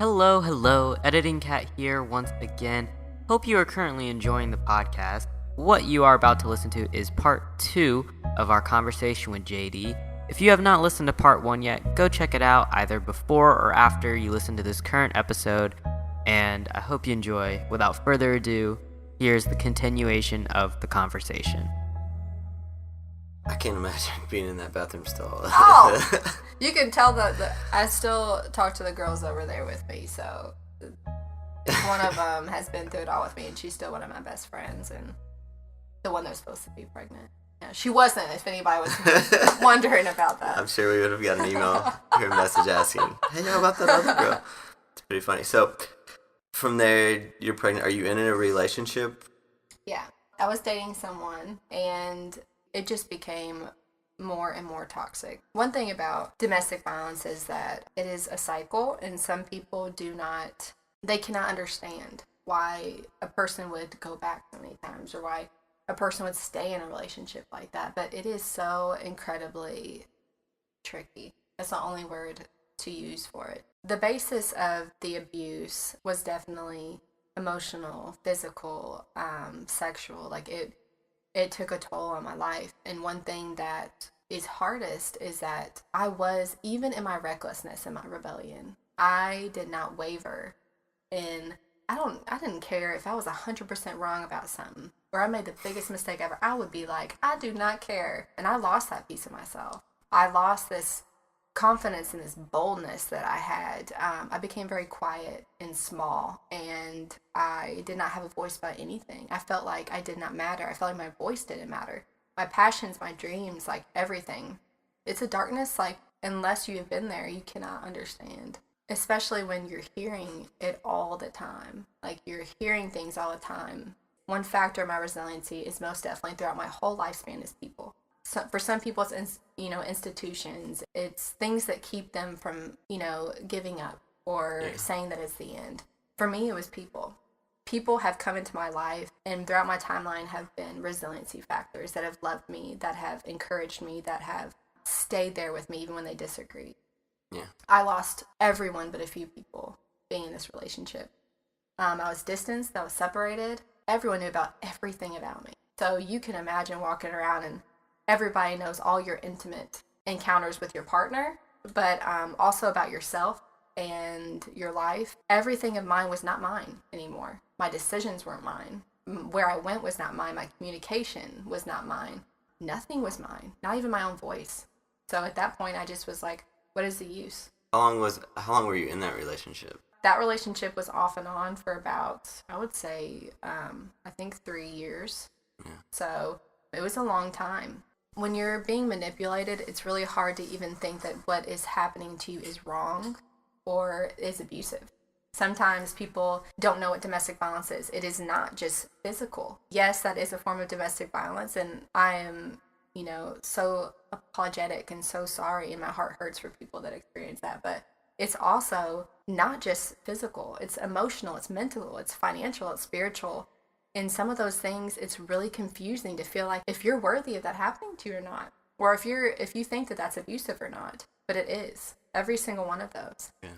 Hello, Editing Cat here once again. Hope you are currently enjoying the podcast. What you are about to listen to is part 2 of our conversation with Jaydee. If you have not listened to part 1 yet, go check it out either before or after you listen to this current episode, and I hope you enjoy. Without further ado, here's the continuation of the conversation. I can't imagine being in that bathroom stall. Oh! You can tell that I still talk to the girls over there with me, so one of them has been through it all with me, and she's still one of my best friends, and the one that was supposed to be pregnant. Yeah, she wasn't, if anybody was wondering about that. I'm sure we would have got an email or a message asking, hey, how about that other girl? It's pretty funny. So, from there, you're pregnant. Are you in a relationship? Yeah. I was dating someone, and it just became more and more toxic. One thing about domestic violence is that it is a cycle, and some people they cannot understand why a person would go back so many times or why a person would stay in a relationship like that. But it is so incredibly tricky. That's the only word to use for it. The basis of the abuse was definitely emotional, physical, sexual. Like it took a toll on my life. And one thing that is hardest is that I was, even in my recklessness and my rebellion, I did not waver in, I didn't care if I was 100% wrong about something or I made the biggest mistake ever. I would be like, I do not care. And I lost that piece of myself. I lost this confidence and this boldness that I had. I became very quiet and small, and I did not have a voice about anything. I felt like I did not matter. I felt like my voice didn't matter. My passions, my dreams, like everything. It's a darkness, like, unless you have been there, you cannot understand. Especially when you're hearing it all the time. Like, you're hearing things all the time. One factor of my resiliency is most definitely throughout my whole lifespan is people. So for some people, it's, institutions. It's things that keep them from, giving up or saying that it's the end. For me, it was people. People have come into my life and throughout my timeline have been resiliency factors that have loved me, that have encouraged me, that have stayed there with me even when they disagreed. Yeah. I lost everyone but a few people being in this relationship. I was distanced, I was separated. Everyone knew about everything about me. So you can imagine walking around and everybody knows all your intimate encounters with your partner, but also about yourself and your life. Everything of mine was not mine anymore. My decisions weren't mine. Where I went was not mine. My communication was not mine. Nothing was mine, not even my own voice. So at that point, I just was like, what is the use? How long were you in that relationship? That relationship was off and on for about, I would say, I think 3 years. Yeah. So it was a long time. When you're being manipulated, it's really hard to even think that what is happening to you is wrong or is abusive. Sometimes people don't know what domestic violence is. It is not just physical. Yes, that is a form of domestic violence, and I am, so apologetic and so sorry, and my heart hurts for people that experience that. But it's also not just physical. It's emotional, it's mental, it's financial, it's spiritual. And some of those things, it's really confusing to feel like if you're worthy of that happening to you or not, or if you think that that's abusive or not. But it is, every single one of those. Yeah.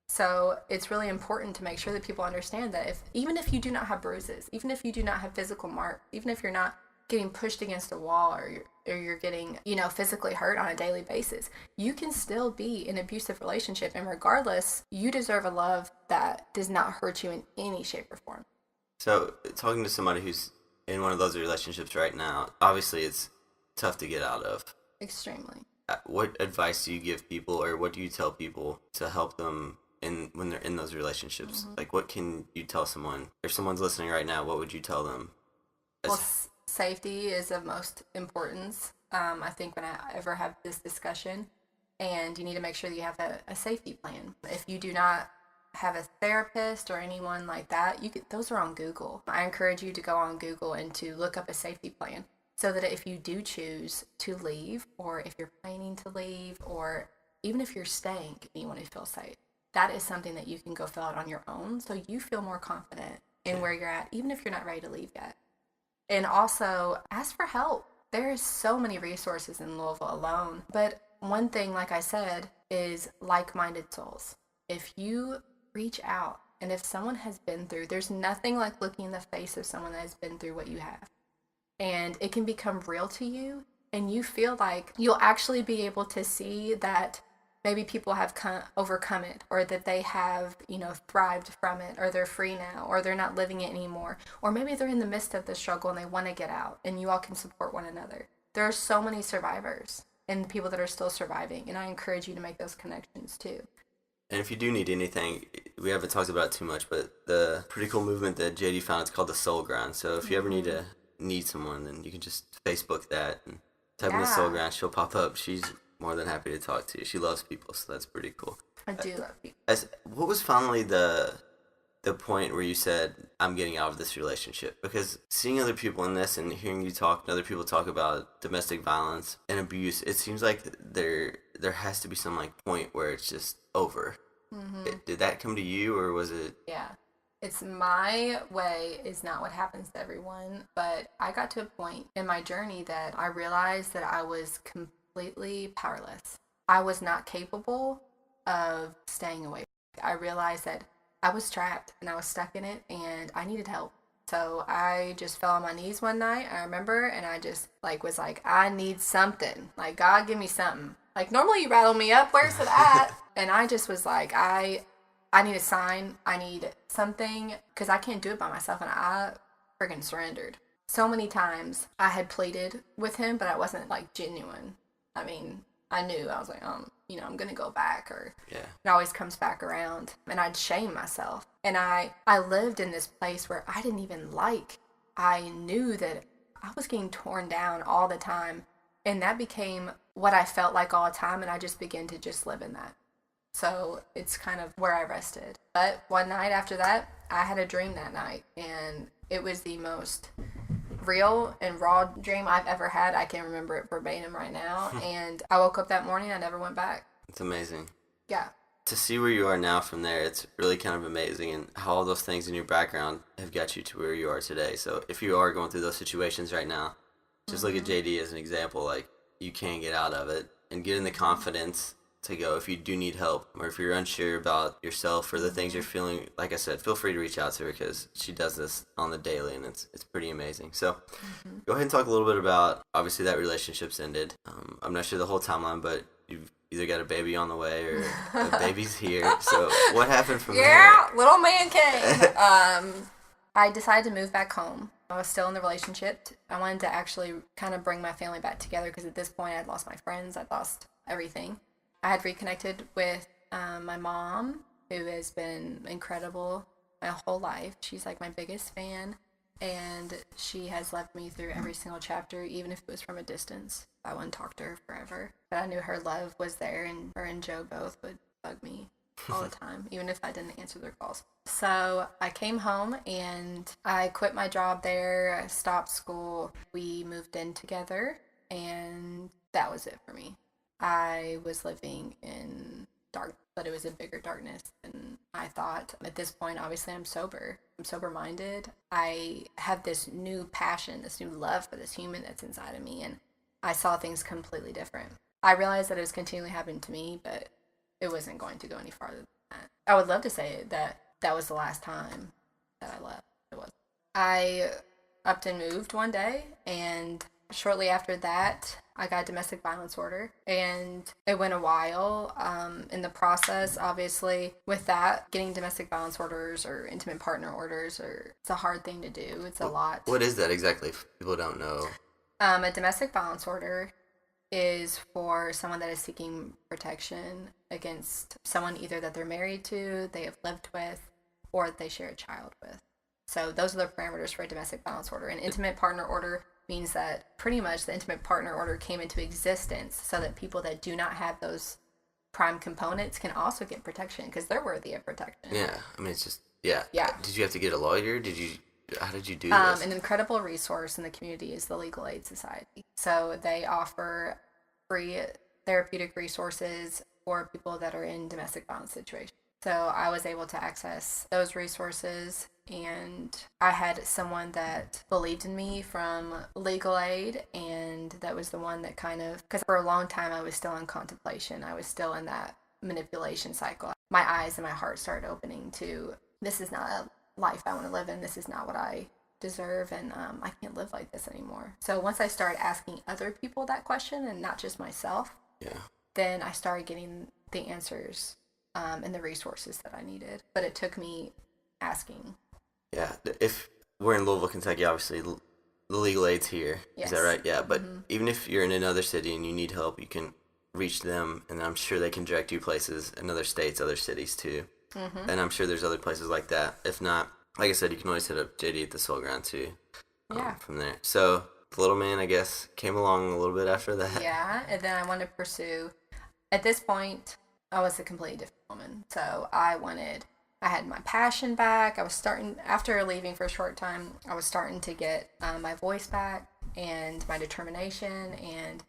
So it's really important to make sure that people understand that even if you do not have bruises, even if you do not have physical marks, even if you're not getting pushed against a wall or you're getting, physically hurt on a daily basis, you can still be in an abusive relationship. And regardless, you deserve a love that does not hurt you in any shape or form. So, talking to somebody who's in one of those relationships right now, obviously it's tough to get out of. Extremely. What advice do you give people, or what do you tell people to help them when they're in those relationships? Mm-hmm. Like, what can you tell someone? If someone's listening right now, what would you tell them? Well, safety is of most importance, I think, when I ever have this discussion. And you need to make sure that you have a safety plan. If you do not have a therapist or anyone like that, those are on Google. I encourage you to go on Google and to look up a safety plan so that if you do choose to leave, or if you're planning to leave, or even if you're staying and you want to feel safe, that is something that you can go fill out on your own so you feel more confident in where you're at, even if you're not ready to leave yet. And also ask for help. There is so many resources in Louisville alone, but one thing, like I said, is like-minded souls. If you reach out. And if someone has been through, there's nothing like looking in the face of someone that has been through what you have. And it can become real to you. And you feel like you'll actually be able to see that maybe people have overcome it, or that they have, thrived from it, or they're free now, or they're not living it anymore. Or maybe they're in the midst of the struggle and they want to get out, and you all can support one another. There are so many survivors and people that are still surviving. And I encourage you to make those connections too. And if you do need anything, we haven't talked about it too much, but the pretty cool movement that Jaydee found, it's called the Soul Grind. So if you ever need someone, then you can just Facebook that and type in the Soul Grind. She'll pop up. She's more than happy to talk to you. She loves people, so that's pretty cool. I do love people. What was finally the point where you said, I'm getting out of this relationship? Because seeing other people in this and hearing you talk and other people talk about domestic violence and abuse, it seems like there has to be some point where it's just over. Did that come to you, or was it? Yeah. It's my way is not what happens to everyone, but I got to a point in my journey that I realized that I was completely powerless. I was not capable of staying away. I realized that I was trapped and I was stuck in it and I needed help. So I just fell on my knees one night, I remember, and I just was like, I need something. Like, God, give me something. Like, normally you rattle me up, where's it at? And I just was like, I need a sign. I need something, because I can't do it by myself. And I friggin' surrendered. So many times I had pleaded with him, but I wasn't genuine. I mean, I knew. I was like, I'm going to go back, or it always comes back around. And I'd shame myself. And I lived in this place where I didn't even like. I knew that I was getting torn down all the time. And that became what I felt like all the time. And I just began to just live in that. So it's kind of where I rested. But one night after that, I had a dream that night. And it was the most real and raw dream I've ever had. I can remember it verbatim right now. And I woke up that morning. I never went back. It's amazing. Yeah. To see where you are now from there, it's really kind of amazing, and how all those things in your background have got you to where you are today. So if you are going through those situations right now, just look at Jaydee as an example. You can get out of it and get in the confidence to go. If you do need help, or if you're unsure about yourself or the things you're feeling, like I said, feel free to reach out to her, because she does this on the daily, and it's pretty amazing. So go ahead and talk a little bit about, obviously that relationship's ended. I'm not sure the whole timeline, but you've either got a baby on the way or a baby's here. So what happened from there? Yeah, little man came. I decided to move back home. I was still in the relationship. I wanted to actually kind of bring my family back together, because at this point I'd lost my friends. I'd lost everything. I had reconnected with my mom, who has been incredible my whole life. She's my biggest fan, and she has loved me through every single chapter, even if it was from a distance. I wouldn't talk to her forever, but I knew her love was there, and her and Joe both would bug me all the time, even if I didn't answer their calls. So I came home and I quit my job there. I stopped school. We moved in together, and that was it for me. I was living in dark, but it was a bigger darkness than I thought. At this point, obviously, I'm sober. I'm sober-minded. I have this new passion, this new love for this human that's inside of me, and I saw things completely different. I realized that it was continually happening to me, but it wasn't going to go any farther than that. I would love to say that that was the last time that I left. It was. I upped and moved one day, and shortly after that, I got a domestic violence order, and it went a while in the process. Obviously, with that, getting domestic violence orders or intimate partner orders, it's a hard thing to do. It's a lot. What is that exactly, if people don't know? A domestic violence order is for someone that is seeking protection against someone either that they're married to, they have lived with, or they share a child with. So those are the parameters for a domestic violence order. An intimate partner order means that pretty much the intimate partner order came into existence so that people that do not have those prime components can also get protection, because they're worthy of protection. Yeah, I mean, it's just, yeah. Did you have to get a lawyer? How did you do this? An incredible resource in the community is the Legal Aid Society. So they offer free therapeutic resources for people that are in domestic violence situations. So I was able to access those resources, and I had someone that believed in me from Legal Aid, and that was the one that because for a long time I was still in contemplation. I was still in that manipulation cycle. my eyes and my heart started opening to, this is not a life I want to live in. This is not what I deserve, and I can't live like this anymore. So once I started asking other people that question and not just myself, then I started getting the answers and the resources that I needed. But it took me asking. Yeah, if we're in Louisville, Kentucky, obviously the legal aid's here. Yes. Is that right? Yeah, but even if you're in another city and you need help, you can reach them, and I'm sure they can direct you places in other states, other cities too. And I'm sure there's other places like that. If not, like I said, you can always hit up Jaydee at the Soul Ground too. From there. So the little man, I guess, came along a little bit after that. Yeah, and then I wanted to pursue. At this point, I was a completely different woman. So I had my passion back. I was starting, after leaving for a short time, I was starting to get my voice back and my determination, and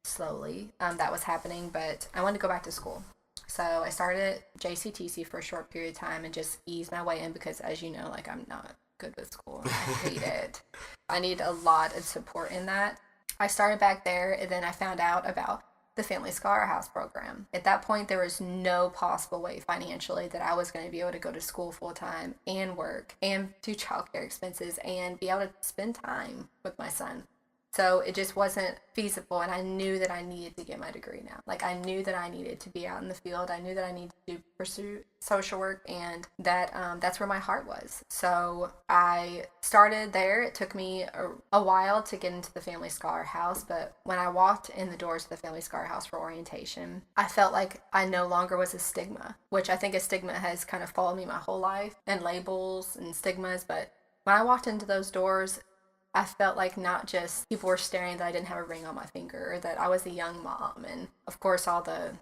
slowly that was happening. But I wanted to go back to school. So I started JCTC for a short period of time and just eased my way in, because, as you know, like, I'm not good with school. I hate it. I need a lot of support in that. I started back there, and then I found out about the Family Scholarhouse program. At that point, there was no possible way financially that I was going to be able to go to school full time and work and do childcare expenses and be able to spend time with my son. So it just wasn't feasible, and I knew that I needed to get my degree now. Like, I knew that I needed to be out in the field. I knew that I needed to pursue social work, and that that's where my heart was. So I started there. It took me a while to get into the Family Scholarhouse, but when I walked in the doors of the Family Scholarhouse for orientation, I felt like I no longer was a stigma, which I think a stigma has kind of followed me my whole life, and labels and stigmas. But when I walked into those doors, I felt like not just people were staring that I didn't have a ring on my finger, or that I was a young mom, and of course all the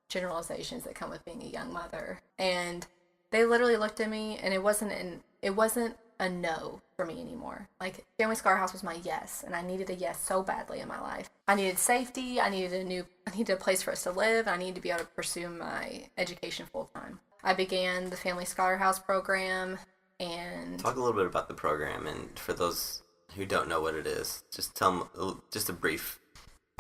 generalizations that come with being a young mother. And they literally looked at me, and it wasn't a no for me anymore. Like, Family Scholarhouse was my yes, and I needed a yes so badly in my life. I needed safety, I needed a place for us to live, I needed to be able to pursue my education full time. I began the Family Scholarhouse program. And talk a little bit about the program, and for those who don't know what it is, just tell them just a brief.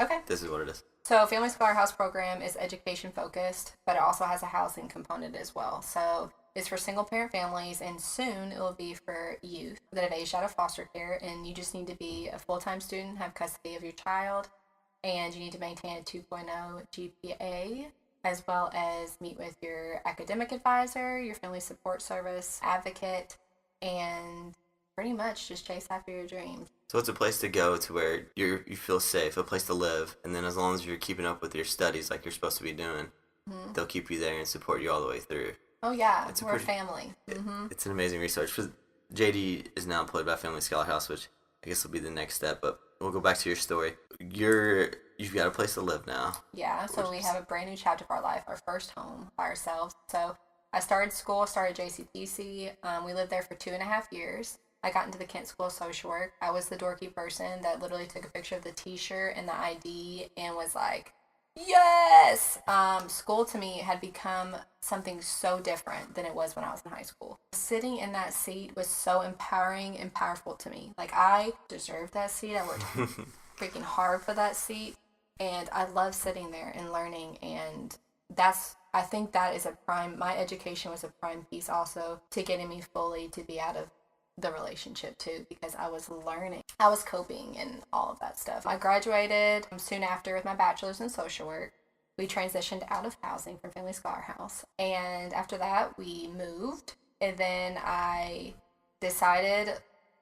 Okay. This is what it is. So Family Scholarhouse program is education focused, but it also has a housing component as well. So it's for single parent families, and soon it will be for youth that have aged out of foster care, and you just need to be a full-time student, have custody of your child, and you need to maintain a 2.0 GPA, as well as meet with your academic advisor, your family support service advocate, and pretty much just chase after your dreams. So it's a place to go to where you feel safe, a place to live, and then as long as you're keeping up with your studies like you're supposed to be doing, they'll keep you there and support you all the way through. Oh yeah, we're a family. It's an amazing resource. Jaydee is now employed by Family Scholarhouse, which I guess will be the next step, but we'll go back to your story. You've got a place to live now. Yeah, so we have a brand new chapter of our life, our first home by ourselves. So I started JCTC. We lived there for 2.5 years. I got into the Kent School of Social Work. I was the dorky person that literally took a picture of the t-shirt and the ID and was like, yes! School to me had become something so different than it was when I was in high school. Sitting in that seat was so empowering and powerful to me. Like, I deserved that seat. I worked freaking hard for that seat. And I love sitting there and learning. And I think that is my education was a prime piece also to getting me fully to be out of the relationship too, because I was learning. I was coping and all of that stuff. I graduated soon after with my bachelor's in social work. We transitioned out of housing from Family Scholarhouse. And after that, we moved. And then I decided,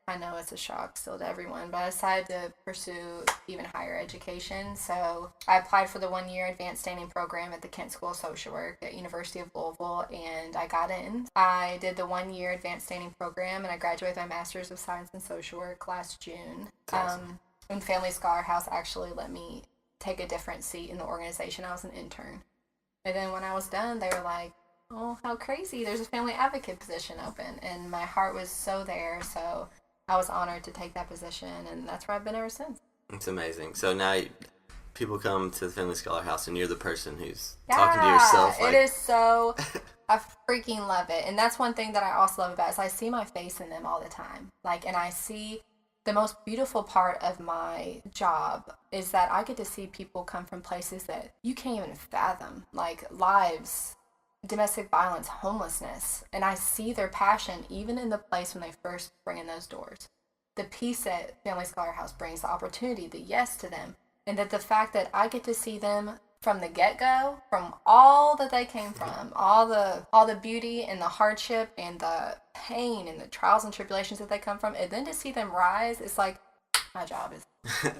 I know it's a shock still to everyone, but I decided to pursue even higher education. So I applied for the 1-year advanced standing program at the Kent School of Social Work at University of Louisville, and I got in. I did the 1-year advanced standing program, and I graduated my Master's of Science in Social Work last June. Awesome. And Family Scholarhouse actually let me take a different seat in the organization. I was an intern. And then when I was done, they were like, oh, how crazy, there's a family advocate position open. And my heart was so there, so I was honored to take that position, and that's where I've been ever since. It's amazing. So now people come to the Family Scholarhouse, and you're the person who's talking to yourself. It is so, I freaking love it. And that's one thing that I also love about it, is I see my face in them all the time. Like, and I see the most beautiful part of my job is that I get to see people come from places that you can't even fathom, like lives domestic violence, homelessness, and I see their passion even in the place when they first bring in those doors. The peace that Family Scholar House brings, the opportunity, the yes to them, and that the fact that I get to see them from the get-go, from all that they came from, all the beauty and the hardship and the pain and the trials and tribulations that they come from, and then to see them rise, it's like my job is.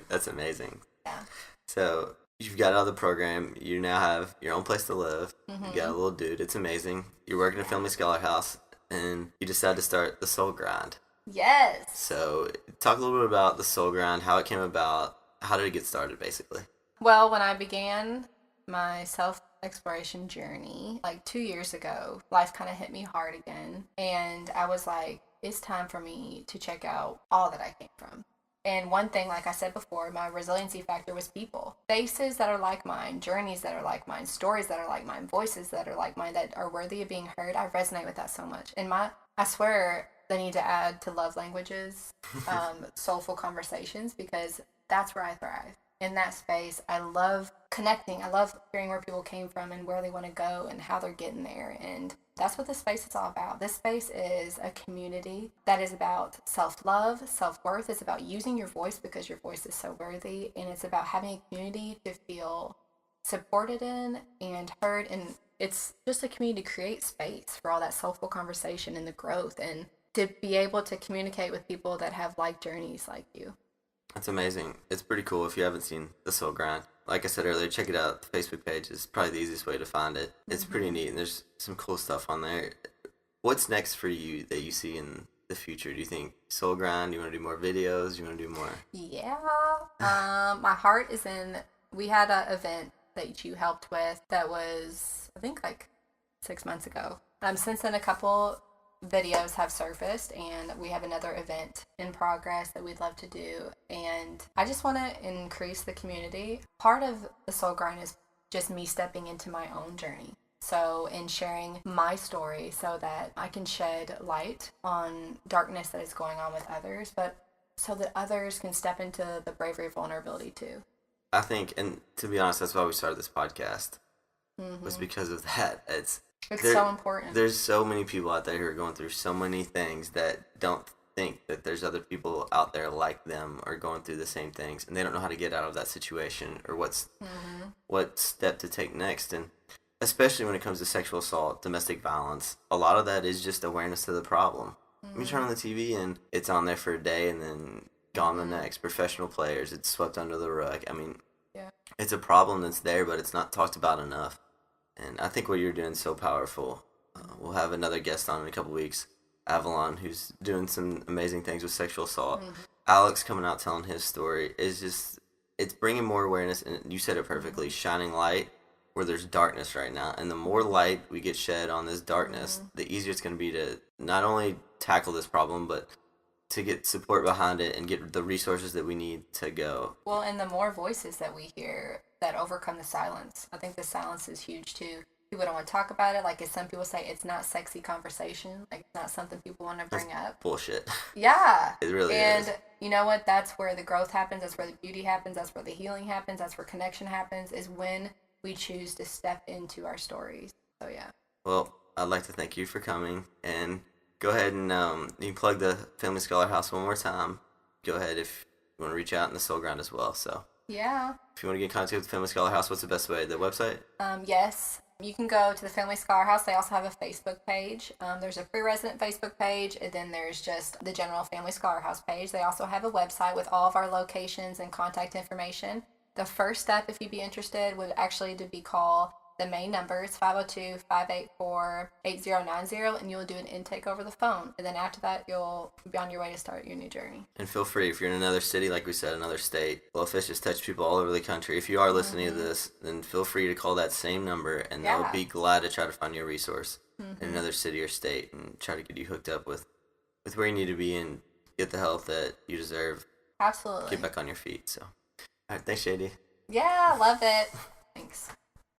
That's amazing. Yeah. So you've got out of the program. You now have your own place to live. Mm-hmm. You got a little dude. It's amazing. You're working at Family Scholar House, and you decide to start the Soul Grind. Yes. So talk a little bit about the Soul Grind, how it came about, how did it get started, basically? Well, when I began my self-exploration journey, like 2 years ago, life kind of hit me hard again. And I was like, it's time for me to check out all that I came from. And one thing, like I said before, my resiliency factor was people. Faces that are like mine, journeys that are like mine, stories that are like mine, voices that are like mine, that are worthy of being heard. I resonate with that so much. And I swear they need to add to love languages, soulful conversations, because that's where I thrive. In that space, I love connecting. I love hearing where people came from and where they want to go and how they're getting there. And that's what this space is all about. This space is a community that is about self-love, self-worth. It's about using your voice because your voice is so worthy. And it's about having a community to feel supported in and heard. And it's just a community to create space for all that soulful conversation and the growth, and to be able to communicate with people that have like journeys like you. That's amazing. It's pretty cool. If you haven't seen the Soul Grind, like I said earlier, check it out. The Facebook page is probably the easiest way to find it. It's pretty neat, and there's some cool stuff on there. What's next for you that you see in the future? Do you think Soul Grind, you want to do more videos? You want to do more? Yeah. My heart is in, we had an event that you helped with that was, I think, like 6 months ago. Since then, a couple videos have surfaced, and we have another event in progress that we'd love to do. And I just want to increase the community. Part of the Soul Grind is just me stepping into my own journey. So in sharing my story so that I can shed light on darkness that is going on with others, but so that others can step into the bravery of vulnerability too. I think, and to be honest, that's why we started this podcast, was because of that. It's so important. There's so many people out there who are going through so many things that don't think that there's other people out there like them or going through the same things, and they don't know how to get out of that situation or what step to take next. And especially when it comes to sexual assault, domestic violence, a lot of that is just awareness of the problem. You turn on the TV and it's on there for a day and then gone the next. Professional players, it's swept under the rug. I mean, it's a problem that's there, but it's not talked about enough. And I think what you're doing is so powerful. We'll have another guest on in a couple weeks, Avalon, who's doing some amazing things with sexual assault. Alex coming out telling his story is just, it's bringing more awareness, and you said it perfectly, shining light where there's darkness right now. And the more light we get shed on this darkness, the easier it's going to be to not only tackle this problem, but to get support behind it and get the resources that we need to go. Well, and the more voices that we hear that overcome the silence. I think the silence is huge too. People don't want to talk about it. Like, as some people say, it's not sexy conversation. Like, it's not something people want to bring up. Bullshit. Yeah. It really is. And you know what? That's where the growth happens. That's where the beauty happens. That's where the healing happens. That's where connection happens, is when we choose to step into our stories. So, yeah. Well, I'd like to thank you for coming. And go ahead and you can plug the Family Scholar House one more time. Go ahead if you want to reach out in the Soul Grind as well. So. Yeah. If you want to get in contact with the Family Scholar House, what's the best way? The website? Yes. You can go to the Family Scholar House. They also have a Facebook page. There's a free resident Facebook page, and then there's just the general Family Scholar House page. They also have a website with all of our locations and contact information. The first step, if you'd be interested, would actually to be call the main number. It's 502-584-8090, and you'll do an intake over the phone. And then after that, you'll be on your way to start your new journey. And feel free, if you're in another city, like we said, another state, BLōFISH has touched people all over the country. If you are listening to this, then feel free to call that same number, and they'll be glad to try to find you a reresource in another city or state and try to get you hooked up with where you need to be and get the help that you deserve. Absolutely. Get back on your feet. So, all right, thanks, Jaydee. Yeah, love it. Thanks.